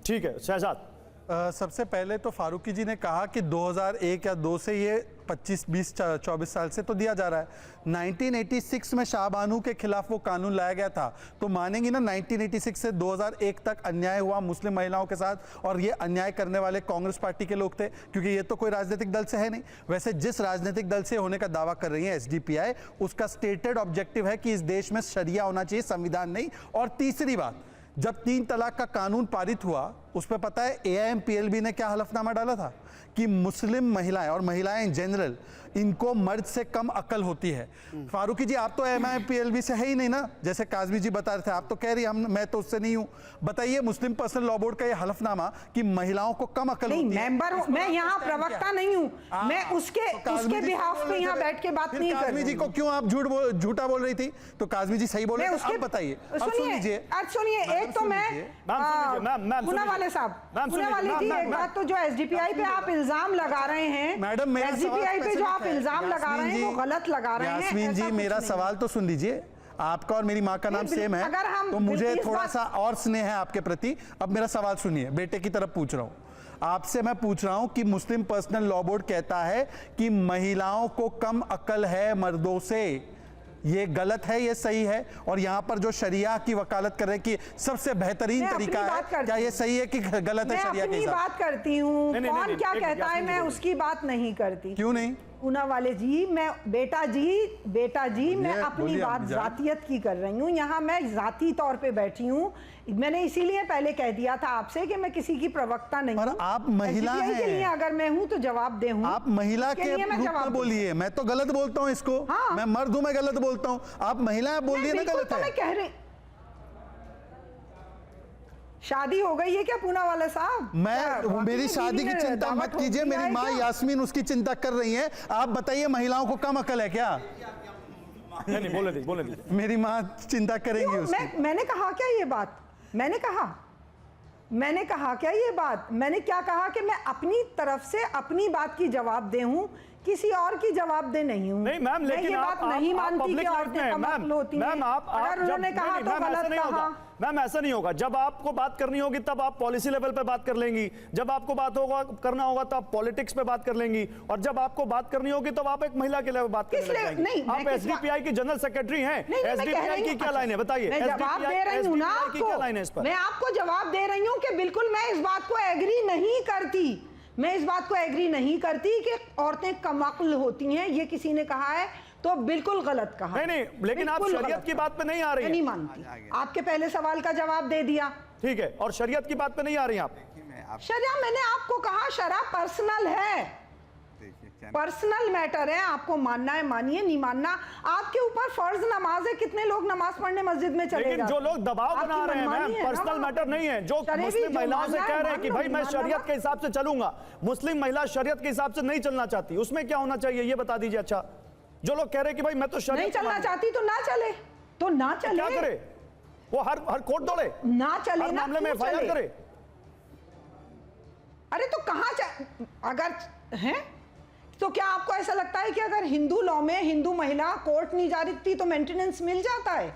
ठीक है शहजाद। सबसे पहले तो फारूकी जी ने कहा कि 2001 या 2 से ये 25, 20, 24 साल से तो दिया जा रहा है। 1986 में शाहबानू के खिलाफ वो कानून लाया गया था, तो मानेंगी ना 1986 से 2001 तक अन्याय हुआ मुस्लिम महिलाओं के साथ, और ये अन्याय करने वाले कांग्रेस पार्टी के लोग थे, क्योंकि ये तो कोई राजनीतिक दल से है नहीं। वैसे जिस राजनीतिक दल से होने का दावा कर रही है एसडीपीआई, उसका स्टेटेड ऑब्जेक्टिव है कि इस देश में शरिया होना चाहिए, संविधान नहीं। और तीसरी बात, जब 3 तलाक का कानून पारित हुआ, उस पर पता है एआईएमपीएलबी ने क्या हलफनामा डाला था कि मुस्लिम महिलाएं और महिलाएं इन जनरल, इनको मर्द से कम अकल होती है। फारूकी जी, आप तो एआईएमपीएलबी से है ही नहीं ना, जैसे काजमी जी बता रहे थे, आप तो कह रही मैं तो उससे नहीं हूं। बताइए मुस्लिम पर्सनल लॉ बोर्ड का ये हलफनामा कि महिलाओं को कम अकल होती है। मैं यहाँ प्रवक्ता नहीं हूँ, मैं उसके बिहाफ पे यहाँ बैठ के बात नहीं कर रही। काजमी जी को क्यों आप झूठा बोल रही थी? तो काजमी जी सही बोल रहे थे, आप बताइए। सुनिए, एक तो मैं वाले साहब, वाली थी एक बात, तो जो एसडीपीआई पे आप इल्जाम लगा रहे हैं मैडम, एसडीपीआई पे जो आप इल्जाम लगा रहे हैं वो गलत लगा रहे हैं। यास्मीन जी, मेरा सवाल तो सुन लीजिए। आपका और मेरी माँ का नाम सेम है, तो मुझे थोड़ा सा और स्नेह है आपके प्रति। अब मेरा सवाल सुनिए, बेटे की तरफ पूछ रहा हूं आपसे। मैं पूछ रहा हूं कि मुस्लिम पर्सनल लॉ बोर्ड कहता है कि महिलाओं को कम अकल है मर्दों से, ये गलत है, ये सही है? और यहां पर जो शरिया की वकालत कर रहे हैं कि सबसे बेहतरीन तरीका है, क्या ये सही है कि गलत है? शरिया की बात करती हूँ, कौन क्या कहता है मैं उसकी बात नहीं करती। क्यों नहीं? पूना वाले जी, मैं बेटा जी मैं अपनी बात जातियत की कर रही हूँ। यहाँ मैं जाती तौर पे बैठी हूँ। मैंने इसीलिए पहले कह दिया था आपसे कि मैं किसी की प्रवक्ता नहीं हूँ। आप महिला हैं, के लिए अगर मैं हूँ तो जवाब दे हूँ। आप महिला के रूप में बोलिए। मैं तो गलत बोलता हूँ इसको। हाँ। मैं मर्द हूँ, मैं गलत बोलता हूँ। आप महिला बोलिए ना, गलत है। मैं कह रही, शादी हो गई है क्या पूना वाले साहब? मेरी शादी की चिंता मत कीजिए, मेरी माँ यास्मीन उसकी चिंता कर रही है। आप बताइए, महिलाओं को कम अकल है क्या? नहीं, बोले दीजिए। मेरी माँ चिंता करेंगी उसकी। मैंने कहा क्या ये बात? मैंने कहा क्या ये बात? मैंने क्या कहा कि मैं अपनी तरफ से अपनी बात की जवाब दे हूं, किसी और की जवाब दे नहीं हूं। नहीं मैम, लेकिन ये बात नहीं मानती कि औरतें कम अक्ल होती हैं। अगर उन्होंने कहा तो गलत कहा। मैम ऐसा नहीं होगा। जब आपको बात करनी होगी तब आप पॉलिसी लेवल पे बात कर लेंगी, जब आपको बात करना होगा तब आप पॉलिटिक्स पे बात कर लेंगी, और जब आपको बात करनी होगी तब आप एक महिला के लेवल बात करने लगेंगी। आप एसडीपीआई की जनरल सेक्रेटरी हैं, एसडीपीआई की क्या लाइन है बताइए? मैं जवाब दे रही हूं ना आपको, मैं आपको जवाब दे रही हूं कि बिल्कुल मैं इस बात को एग्री नहीं करती। मैं इस बात को एग्री नहीं करती कि औरतें कमअक्ल होती हैं, ये किसी ने कहा है तो बिल्कुल गलत कहा। नहीं, लेकिन आप शरीयत की बात पे नहीं आ रही हैं। नहीं मानती। आपके पहले सवाल का जवाब दे दिया, ठीक है, और शरीयत की बात पे नहीं आ रही आप। शरिया, मैंने आपको कहा शरा पर्सनल है, पर्सनल मैटर है। आपको मानना है मानिए, नहीं मानना आपके ऊपर। फर्ज नमाज है, कितने लोग नमाज पढ़ने मस्जिद में चले लेकिन जो लोग दबाव बना रहे हैं मैम, पर्सनल मैटर नहीं है। जो मुस्लिम महिलाओं से कह रहे हैं कि भाई मैं शरीयत के हिसाब से चलूंगा, मुस्लिम महिला शरीयत के हिसाब से नहीं चलना चाहती, उसमें क्या होना चाहिए ये बता दीजिए। अच्छा, जो लोग कह रहे हैं कि भाई मैं तो शरीयत नहीं चलना चाहती तो ना चले, तो ना चले। क्या करे वो? हर कोर्ट दौड़े, ना चले, हर मामले में एफआईआर करे। अरे तो कहां अगर है तो क्या आपको ऐसा लगता है कि अगर हिंदू लॉ में हिंदू महिला कोर्ट नहीं जा रही थी तो मेंटेनेंस मिल जाता है?